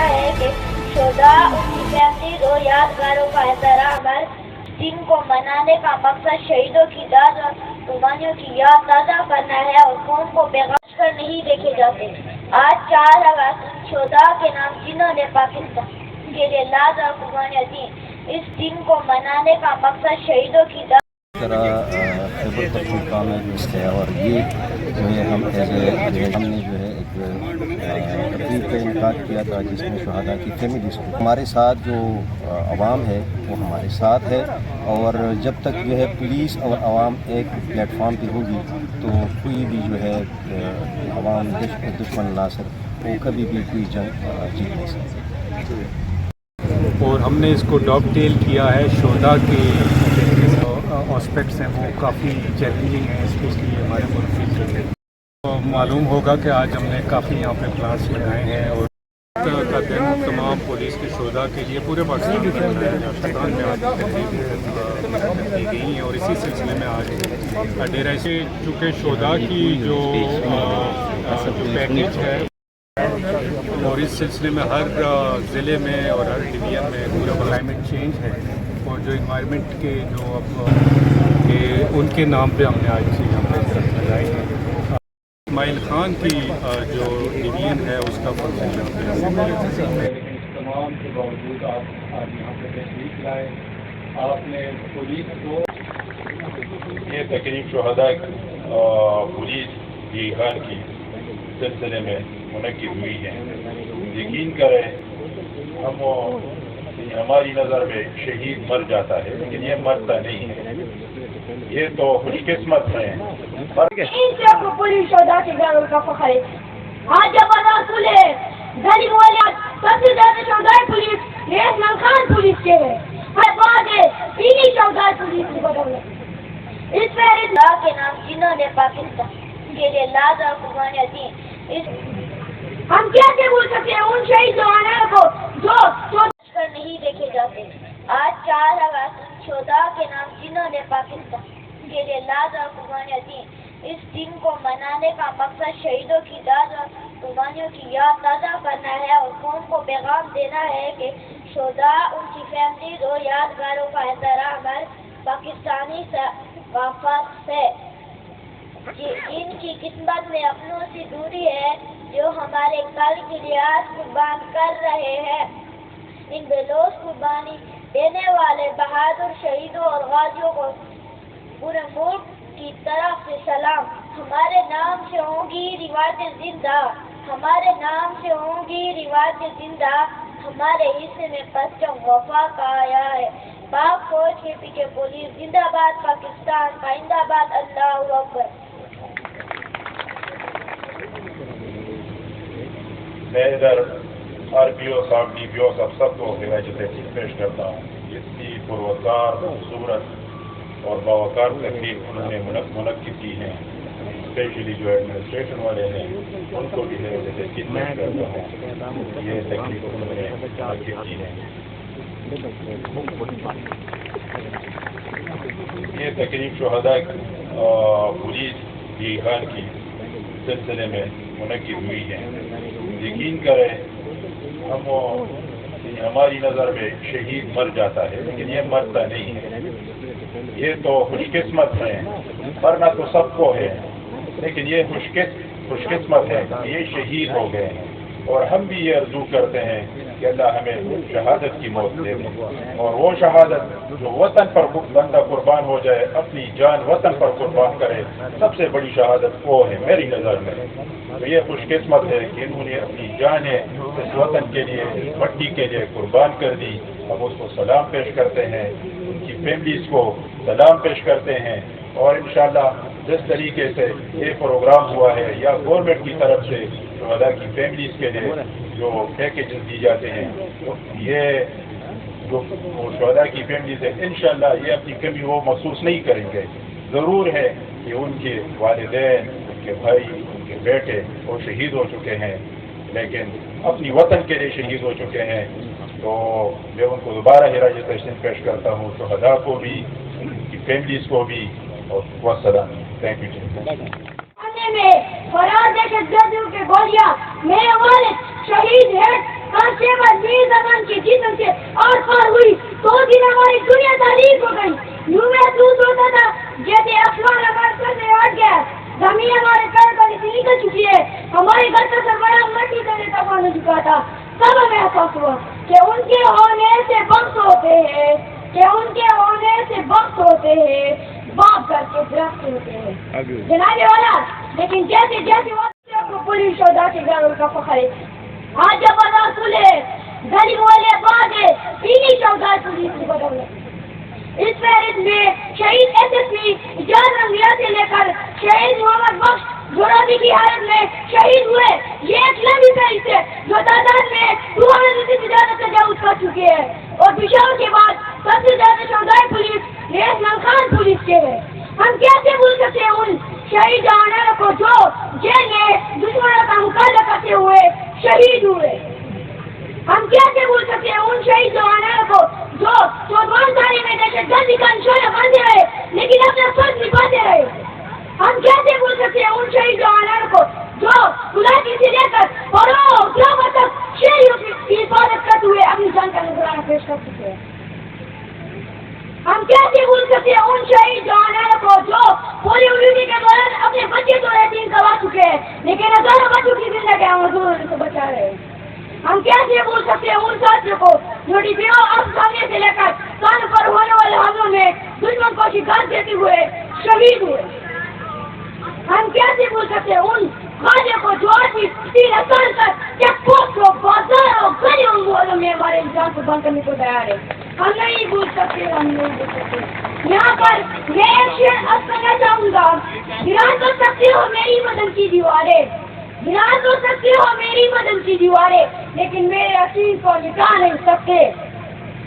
ہے کہ شہداء ان کی فیملیز اور یادگاروں کا احترام ہے. دن کو منانے کا مقصد شہیدوں کی داد اور قربانیوں کی یاد تازہ کرنا ہے اور قوم کو بیغش کر نہیں دیکھے جاتے. آج 4 اگست شہداء کے نام جنہوں نے پاکستان کے لیے لاز اور قربانیاں دی. اس دن کو منانے کا مقصد شہیدوں کی داد خیبر پختونخوا میں جو ہے اور یہ جو ہے ہم نے جو ہے ایک تقریب کا انعقاد کیا تھا جس میں شہداء کی فیملیز کو ہمارے ساتھ جو عوام ہے وہ ہمارے ساتھ ہے، اور جب تک جو ہے پولیس اور عوام ایک پلیٹ فارم پہ ہوگی تو کوئی بھی جو ہے عوام دشمن عناصر وہ کبھی بھی کوئی جنگ جیت نہیں سکتے. اور ہم نے اس کو ڈاگ ٹیل کیا ہے. شہداء کے آسپیکٹس ہیں وہ کافی چیلنجنگ ہیں، اسپیشلی ہمارے ملک میں. معلوم ہوگا کہ آج ہم نے کافی یہاں پہ پلانٹس لگائے ہیں اور کا دن تمام پولیس کے شہداء کے لیے پورے پاکستان میں پاکستان میں آج تقریب کی گئی ہیں. اور اسی سلسلے میں آج ڈیرہ سے چونکہ شہداء کی جو پیکیج ہے اور اس سلسلے میں ہر ضلع میں اور ہر ڈویژن میں پورا کلائمیٹ چینج ہے اور جو انوائرمنٹ کے جو کہ ان کے نام پہ ہم نے آج سے یہاں پہ درخت لگائے ہیں. اسماعیل خان کی جو ڈویژن ہے اس کا فنکشن لیکن تمام کے باوجود آپ آج یہاں پہ تشریف لائے. آپ نے پولیس کو یہ تقریب شہداء پولیس کی غار کی سلسلے میں منعقد ہوئی ہے. یقین کریں ہماری نظر میں شہید مر جاتا ہے لیکن یہ مرتا نہیں ہے. یہ تو خوش قسمت ہے. پولیس شہداء کے گھروں کا فخر ہے. آج جب رسول ہے غریب والے سب سے زیادہ شہداء پولیس یہ اسماعیل خان پولیس کے ہے. ہر بات ہے تینی شہداء پولیس کی بدولت. اس فہرست کے نام جنہوں نے پاکستان کے لیے لاز اور قربانیاں دی. ہم کیسے بھول سکتے ہیں ان شہید جوانوں کو جو کر نہیں دیکھے جاتے. آج 4 اگست شہداء کے نام جنہوں نے پاکستان کے لیے لاز اور قربانیاں دی. اس دن کو منانے کا مقصد شہیدوں کی داد اور قربانیوں کی یاد تازہ کرنا ہے اور قوم کو پیغام دینا ہے کہ شہداء ان کی فیملیز اور یادگاروں کا احترام ہے. پاکستانی ثقافت ہے ان کی قسمت میں اپنوں سے دوری ہے جو ہمارے کل کی ریاض قربان کر رہے ہیں. ان بلوچ قربانی دینے والے بہادر شہیدوں اور غازیوں کو پورے ملک کی طرف سے سلام. ہمارے نام سے ہوں گی روایتیں زندہ، ہمارے نام سے ہوں گی روایتیں زندہ. ہمارے حصے میں پرچم وفا کا آیا ہے. پاک فوج کے پیچھے پولیس زندہ باد پاکستان آئندہ باد. اللہ اکبر. میں ادھر آر پی او صاحب ڈی پی او صاحب سب کو خراج تحسین پیش کرتا ہوں. اس کی پروکار خوبصورت اور باوقار تقریب انہوں نے منعقد کی ہیں. اسپیشلی جو ایڈمنسٹریشن والے ہیں ان کو بھی خراج تحسین پیش کرتا ہوں. یہ تقریب انہوں نے منعقد کی ہے. یہ تقریب شہداء پولیس کی غار کی سلسلے میں منعقد ہوئی ہے. یقین کریں ہماری نظر میں شہید مر جاتا ہے لیکن یہ مرتا نہیں ہے. یہ تو خوش قسمت ہے. مرنا تو سب کو ہے لیکن یہ خوش قسمت ہے یہ شہید ہو گئے ہیں. اور ہم بھی یہ آرزو کرتے ہیں کہ اللہ ہمیں شہادت کی موت دے دے اور وہ شہادت جو وطن پر بندہ قربان ہو جائے، اپنی جان وطن پر قربان کرے، سب سے بڑی شہادت وہ ہے میری نظر میں. تو یہ خوش قسمت ہے کہ انہوں نے اپنی جانیں اس وطن کے لیے مٹی کے لیے قربان کر دی. ہم اس کو سلام پیش کرتے ہیں، ان کی فیملیز کو سلام پیش کرتے ہیں. اور انشاءاللہ جس طریقے سے یہ پروگرام ہوا ہے یا گورنمنٹ کی طرف سے شہداء کی فیملیز کے لیے جو پیکیجز دی جاتے ہیں، یہ جو شہداء کی فیملیز ہے انشاءاللہ یہ اپنی کمی وہ محسوس نہیں کریں گے. ضرور ہے کہ ان کے والدین، ان کے بھائی، ان کے بیٹے وہ شہید ہو چکے ہیں لیکن اپنی وطن کے لیے شہید ہو چکے ہیں. تو میں ان کو دوبارہ خراج تحسین پیش کرتا ہوں، شہداء کو بھی، ان کی فیملیز کو بھی. اور والسلام. Thank you. میں فرار دہشت گردوں کے گولیاں میرے والد شہید ہیں. کشمیر زبان کے جسم سے آر پار ہوئی تو دن ہماری دنیا تاریخ ہو گئی. یوں محسوس ہوتا تھا جیسے آسمان ہمارے سر سے ہٹ گیا, زمین ہمارے پیر پر سے نکل چکی ہے, ہمارے گھر کا سربراہ مٹی سے تباہ ہو چکا تھا. تب ہمیں احساس ہوا کہ ان کے ہونے سے بخت ہوتے ہیں, کہ ان کے ہونے سے بخت ہوتے ہیں, باپ کر کے درخت ہوتے ہیں. جناب والا, لیکن جیسے جیسے وہ پولیس شہدا کے گھروں کا فخر ہے, آج جب رسول ہے گلی والے باغ ہے, انہیں شہدا پولیس کی بدولت. اس فہرست میں شہید ایس ایس پی اجاز رنگیا سے لے کر شہید محمد بخش جورابی کی حالت میں شہید ہوئے, یہ ایک لمبی فہرست ہے جو تعداد میں 200 سے زیادہ تجاوز کر چکے ہیں. اور پشاور کے بعد سب سے زیادہ شہدائے پولیس ریحمان خان پولیس کے ہیں. ہم کیسے بھول سکتے ہیں ان شہید جوانوں کو جو جیل میں دشمنوں کا مقابلہ کرتے ہوئے شہید ہوئے. ہم کیسے بھول سکتے ہیں ان شہید جوانوں کو جو چودوان تاریخ میں دہشت گردی کا نشانہ بنتے رہے لیکن اپنا فرض نبھاتے رہے. ہم کیسے بھول سکتے ہیں ان شہید جوانوں کو جو گلاٹی سے لے کر پرو تک شہریوں کی حفاظت کرتے ہوئے اپنی جان کا نذرانہ پیش کر چکے ہیں. ہم کیسے بھول سکتے ہیں ان شہید جوانوں کو جو پولیو ڈیوٹی کے دوران اپنے بچے تو یتیم کروا چکے ہیں لیکن ہزاروں بچوں کی زندگی مزدور سے بچا رہے ہیں. ہم کیسے بھول سکتے ہیں ان ساتھیوں کو جو ڈیپیو افسانے سے لے کر کان پر ہونے والے حملوں میں دشمن کو شکست دیتے ہوئے شہید ہوئے. ہم کیسے بھول سکتے ہیں ان خواجے کو جو آدمی 3 سال تک چیک پوسٹ کو بازار اور گلیوں محلوں میں ہمارے انسان کو بند کرنے کو تیار ہے. ہم نہیں بھول سکتے, ہم نہیں بھول سکتے. یہاں پر میں ایک شعر عرض کرنا چاہوں گا. گران کر سکتے ہو میری بدن کی دیواریں, گران تو سکتے ہو میری بدن کی دیواریں, لیکن میرے عقیل کو مٹا نہیں سکتے.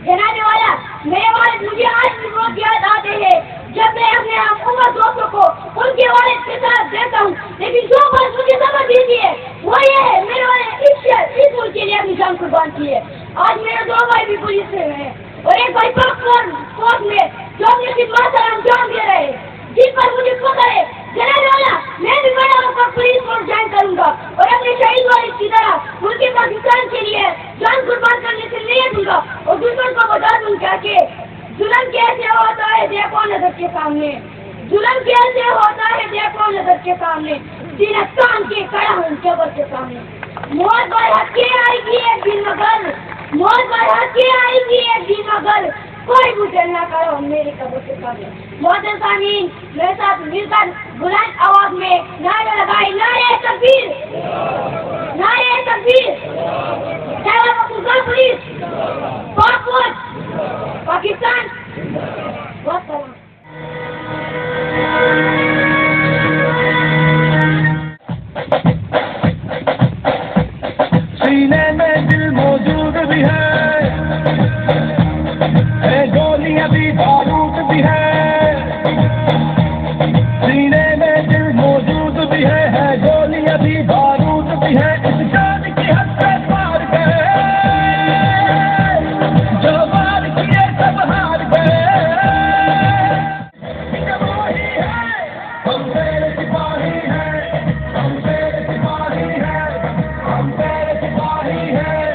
جناب والا, میرے والد مجھے آج بھی بہت یاد آتے ہیں جب میں اپنے عمر دوستوں کو ان کے والد کے ساتھ دیکھتا ہوں, لیکن جو بات مجھے سبق دیتی ہے وہ یہ ہے میرے والد اس ملک کے لیے اپنی جان قربان کی ہے. آج میرے 2 بھائی بھی پولیس میں ہیں اور ایک بھائی فوج میں جو اپنی خدمات کا انجام دے رہے ہیں, جس پر مجھے فخر ہے. جناب والا, میں بھی بڑا ہو کر پولیس فورس جوائن کروں گا اور اپنے شہید والد کی طرح ملک پاکستان کے لیے جان قربان کرنے سے نہیں دوں گا اور دشمن کو بتا دوں گا کہ ظلم کیسے ہوتا ہے دیکھو نظر کے سامنے, ظلم کیسے ہوتا ہے دیکھو نظر کے سامنے, دینستان کے کڑا ہوں جبر کے سامنے. موت پر ہاتھ کے آئے گی ایک دن مگر, موت پر ہاتھ کے آئے گی ایک دن مگر, کوئی بجھل نہ کرو میری قبر کے سامنے. محترم سامعین, میرے ساتھ مل کر بلند آواز میں نعرہ لگائے, نعرہ تکبیر, نعرہ تکبیر, خیبر پختونخوا پولیس, پاک فوج, پاکستان. بہت سلام. سینے میں دل موجود بھی ہے, گولیاں بھی بارود بھی ہے. سینے میں دل موجود بھی ہے گولیاں بھی بارود بھی ہے. اس جان کی حد سے پار گئے, جو مار کیے سب ہار گئے. وہی ہے ہم تیرے سپاہی ہیں, ہم تیرے سپاہی ہیں, ہم تیرے سپاہی ہیں.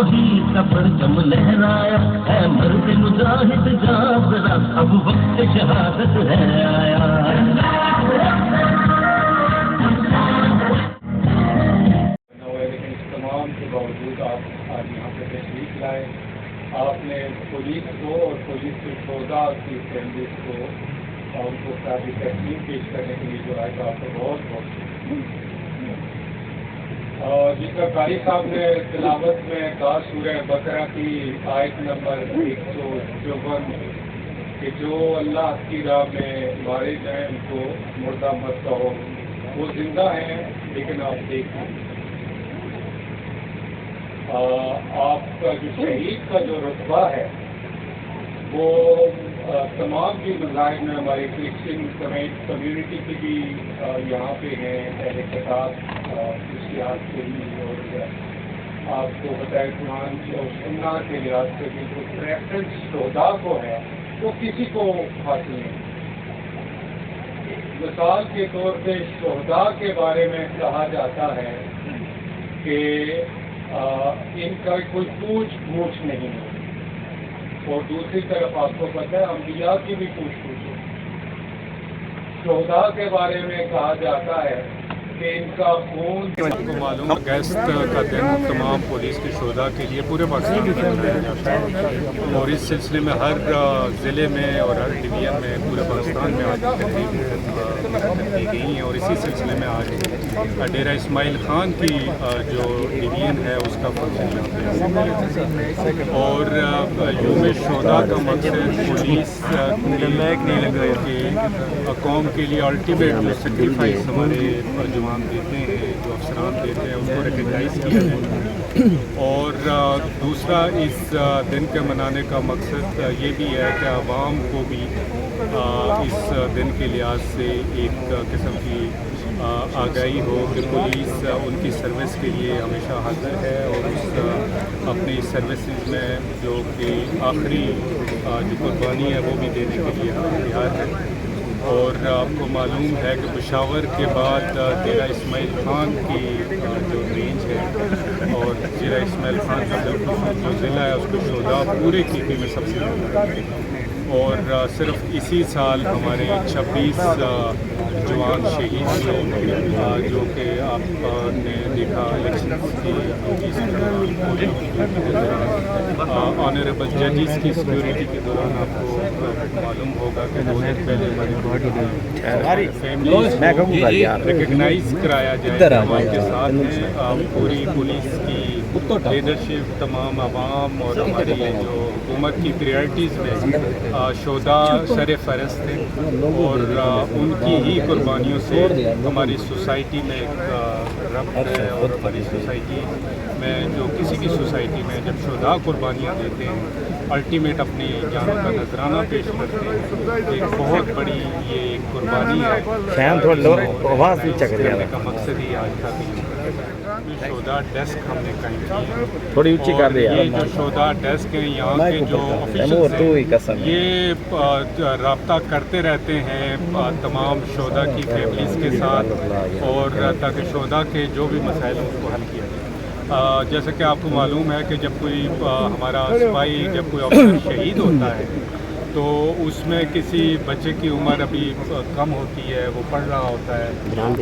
توحید کا پرچم لہرایا ہے مرد مجاہد جان ذرا اب وقت شہادت ہے آیا لیکن اس تمام کے باوجود آپ آج یہاں پہ تشریف لائے. آپ نے پولیس کو اور پولیس کے شہداء کی فیملیز کو اور ان کو ساری تقسیم پیش کرنے کے لیے جو آئے تو آپ کو بہت بہت اور جس کا قاری صاحب نے تلاوت میں کہا سورہ بقرہ کی آیت نمبر 154 کہ جو اللہ کی راہ میں مارے جائیں ان کو مردہ مت کہو. وہ زندہ ہیں لیکن آپ دیکھیں آپ کا جو شہید کا جو رتبہ ہے وہ تمام بھی مذاہب میں ہماری کرسچن کمیونٹی کی بھی یہاں پہ ہیں اہل کتاب کرسچیان کے بھی اور آپ کو بتائے قرآن اور سننا کے لحاظ سے بھی جو پریفرنس شہداء کو ہے وہ کسی کو حاصل نہیں. مثال کے طور پہ شہداء کے بارے میں کہا جاتا ہے کہ ان کا کوئی پوچھ گچھ نہیں ہے اور دوسری طرف آپ کو پتہ ہے انبیاء کی بھی پوچھ گچھ ہے. شہداء کے بارے میں کہا جاتا ہے کہ ان کا خون کو معلوم اگست کا دن تمام پولیس کے شہداء کے لیے پورے پاکستان میں منایا جاتا ہے اور اس سلسلے میں ہر ضلع میں اور ہر ڈویژن میں پورے پاکستان میں آج تقریب کی گئی ہیں. اور اسی سلسلے میں آج ڈیرہ اسماعیل خان کی جو ڈویژن ہے اس کا فنکشن اور یوم شہداء کا مقصد پولیس کی قوم کے لیے الٹیمیٹ جو سیکریفائس ہمارے جوان دیتے ہیں جو افسران دیتے ہیں ان کو ریکگنائز کیا ہے. اور دوسرا اس دن کے منانے کا مقصد یہ بھی ہے کہ عوام کو بھی اس دن کے لحاظ سے ایک قسم کی آگاہی ہو کہ پولیس ان کی سروس کے لیے ہمیشہ حاضر ہے اور اس اپنی سروسز میں جو کہ آخری جو قربانی ہے وہ بھی دینے کے لیے تیار ہے. اور آپ کو معلوم ہے کہ پشاور کے بعد ڈیرہ اسماعیل خان کی جو رینج ہے اور ڈیرہ اسماعیل خان کا جو ضلع ہے اس کو شہداء پورے کیپی میں سب سے زیادہ ہے. اور صرف اسی سال ہمارے 26 جوان شہید ہوئے جو کہ آپ نے دیکھا الیکشن کی آنریبل ججز کی سیکیورٹی کے دوران آپ کو معلوم ہوگا کہ 2 دن پہلے فیملی ریکگنائز کرایا جائے عوام کے ساتھ پوری پولیس کی لیڈرشپ تمام عوام اور ہماری جو حکومت کی پریارٹیز میں شہداء سر فہرست تھے اور ان کی ہی قربانیوں سے ہماری سوسائٹی میں ایک ربط ہے. اور ہماری سوسائٹی میں جو کسی بھی سوسائٹی میں جب شہداء قربانیاں دیتے ہیں الٹیمیٹ اپنی جانوں کا نذرانہ پیش کرتے ہیں ایک بہت بڑی یہ ایک قربانی ہے. کا مقصد ہی آج کا شہداء ڈیسک ہم نے قائم کی ہے. یہ جو شہداء ڈیسک ہیں یہاں کے جو آفیشلز ہیں یہ رابطہ کرتے رہتے ہیں تمام شہداء کی فیملیز کے ساتھ اور تاکہ شہداء کے جو بھی مسائل ہیں اس کو حل کیا جائے. جیسا کہ آپ کو معلوم ہے کہ جب کوئی ہمارا سپاہی جب کوئی افسر شہید ہوتا ہے تو اس میں کسی بچے کی عمر ابھی کم ہوتی ہے وہ پڑھ رہا ہوتا ہے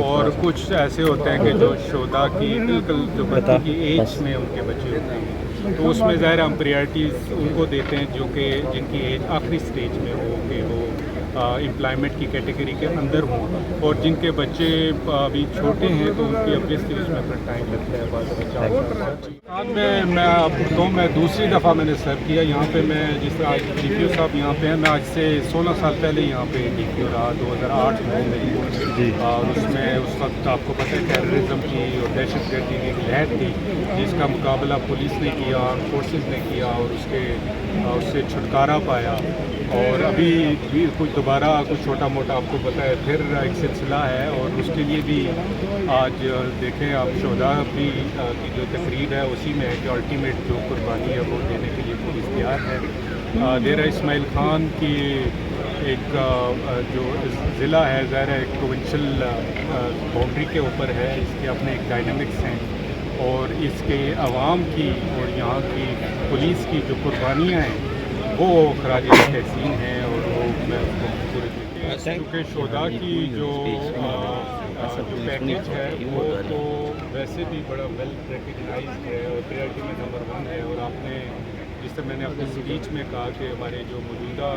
اور کچھ ایسے ہوتے ہیں کہ جو شہداء کی بالکل جو بچوں کی ایج میں ان کے بچے ہوتے ہیں تو اس میں ظاہر ہم پریارٹیز ان کو دیتے ہیں جو کہ جن کی ایج آخری سٹیج میں ہو کہ وہ امپلائمنٹ کی کیٹیگری کے اندر ہوں اور جن کے بچے ابھی چھوٹے ہیں تو ان کی obviously اس میں اپنا ٹائم لگتا ہے بعد میں آپ کو بتاؤں میں دوسری دفعہ میں نے سرو کیا یہاں پہ. میں جس طرح آج ڈی پی او صاحب یہاں پہ ہیں میں آج سے 16 سال پہلے یہاں پہ ڈی پی او رہا 2008 میں اور اس میں اس وقت آپ کو پتہ ہے ٹیررزم کی اور دہشت گردی کی ایک لہر تھی جس کا مقابلہ پولیس نے کیا فورسز نے کیا اور اس سے چھٹکارا پایا. اور ابھی بھی کچھ دوبارہ کچھ چھوٹا موٹا آپ کو پتہ ہے پھر ایک سلسلہ ہے اور اس کے لیے بھی آج دیکھیں آپ شہداء بھی کی جو تقریب ہے اسی میں ہے کہ الٹیمیٹ جو قربانی ہے وہ دینے کے لیے پولیس تیار ہے. ڈیرہ اسماعیل خان کی ایک جو ضلع ہے ظاہر ہے ایک پروونشل باؤنڈری کے اوپر ہے اس کے اپنے ایک ڈائنامکس ہیں اور اس کے عوام کی اور یہاں کی پولیس کی جو قربانیاں ہیں وہ خراج تحسین ہیں، اور وہ میں اس کو کیونکہ شہداء کی جو پیکیج ہے وہ تو ویسے بھی بڑا ویل ریکگنائزڈ ہے اور پریورٹی میں نمبر 1 ہے، اور آپ نے جس طرح میں نے اپنی اسپیچ میں کہا کہ ہمارے جو موجودہ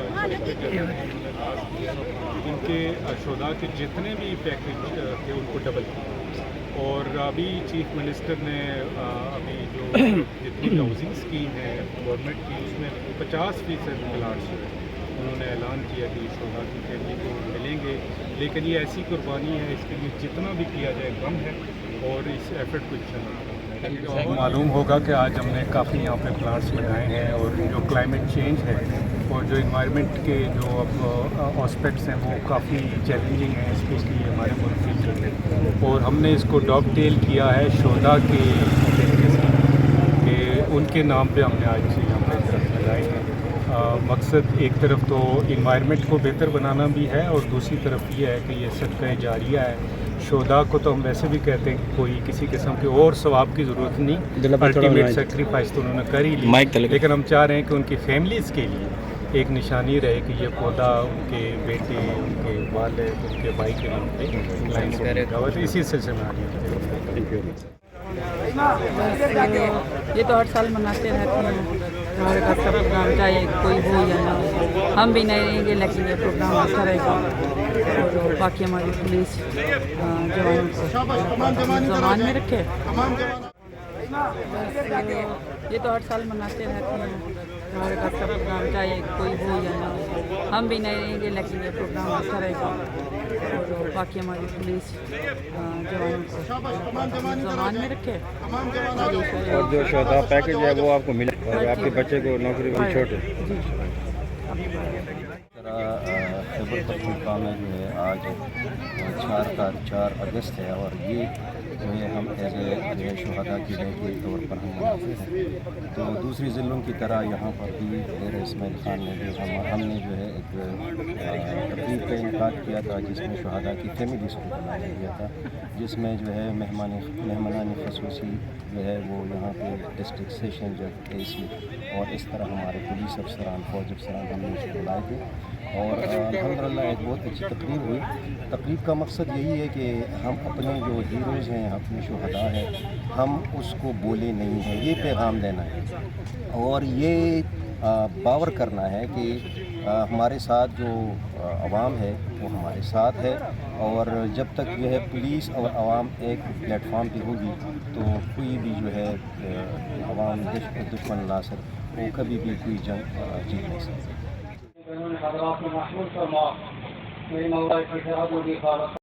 ان کے شہداء کے جتنے بھی پیکیج تھے ان کو ڈبل کیا، اور ابھی چیف منسٹر نے ابھی جو جتنی ہاؤسنگ اسکیم ہے گورنمنٹ کی اس میں 50% پلاٹس انہوں نے اعلان کیا کہ شہداء کی فیملی کو ملیں گے، لیکن یہ ایسی قربانی ہے، اس کے لیے جتنا بھی کیا جائے کم ہے، اور اس ایفرٹ کو انشاءاللہ معلوم ہوگا کہ آج ہم نے کافی یہاں پہ پلانٹس لگائے ہیں، اور جو کلائمیٹ چینج ہے اور جو انوائرمنٹ کے جو اب آسپیکٹس ہیں وہ کافی چیلنجنگ ہیں اسپیشلی ہمارے ملک کے لیے، اور ہم نے اس کو ڈاگ ٹیل کیا ہے شہداء کے طریقے سے کہ ان کے نام پہ ہم نے آج یہاں پہ درخت لگائے ہیں۔ مقصد ایک طرف تو انوائرمنٹ کو بہتر بنانا بھی ہے، اور دوسری طرف یہ ہے کہ یہ صدقہ جاریہ ہے۔ شہداء کو تو ہم ویسے بھی کہتے ہیں کہ کوئی کسی قسم کے اور ثواب کی ضرورت نہیں، الٹیمیٹ سیکریفائس تو انہوں نے کر ہی لی، لیکن ہم چاہ رہے ہیں کہ ان کی فیملیز کے لیے ایک نشانی رہے کہ یہ پودا ان کے بیٹے، ان کے والد، ان کے بھائی کے نام پہ تو اسی سلسلے میں آگے۔ یہ تو ہر سال مناتے رہتے ہیں ہمارے پاس کا پروگرام، چاہے کوئی ہو یا نہ ہو، ہم بھی نہیں رہیں گے لیکن یہ پروگرام اچھا رہے گا، اور باقی ہماری پولیس جوانوں کو زمان میں رکھے۔ یہ تو ہر سال مناتے رہتے ہیں ہمارے پاس کا پروگرام، چاہے کوئی ہو یا نہ ہو، ہم بھی نہیں رہیں گے لیکن یہ پروگرام اچھا رہے گا، اور باقی ہماری پولیس جوانوں کو زمان میں رکھے۔ اور جو شہداء پیکیج ہے وہ آپ کو ملے، اور آپ کے بچے کو نوکری بھی چھوٹے۔ خیبر پختونخوا میں جو ہے آج 4 اگست ہے، اور یہ جو ہے ہم ایز اے شہداء کی ڈے کے طور پر ہم مناتے ہیں۔ تو دوسری ضلعوں کی طرح یہاں پر بھی ڈیر اسماعیل خان نے جو ہم نے جو ہے ایک تقریب کا انعقاد کیا تھا جس میں شہداء کی فیملیز کو بلایا گیا تھا، جس میں جو ہے مہمانان خصوصی جو ہے وہ یہاں پہ ڈسٹرکٹ سیشن جج، اے سی اور اس طرح ہمارے پولیس افسران، فوج افسران ہم نے اس کو بلائے تھے، اور الحمدللہ ایک بہت اچھی تقریب ہوئی۔ تقریب کا مقصد یہی ہے کہ ہم اپنے جو ہیروز ہیں، اپنے شہداء ہیں، ہم اس کو بولے نہیں ہیں، یہ پیغام دینا ہے، اور یہ باور کرنا ہے کہ ہمارے ساتھ جو عوام ہے وہ ہمارے ساتھ ہے، اور جب تک جو ہے پولیس اور عوام ایک پلیٹ فارم پہ ہوگی تو کوئی بھی جو ہے عوام دشمن عناصر وہ کبھی بھی کوئی جنگ جیت نہیں سکتے۔ حضرات کو محفوظ فرما، میری مولا کی خیرات ہوگی خالق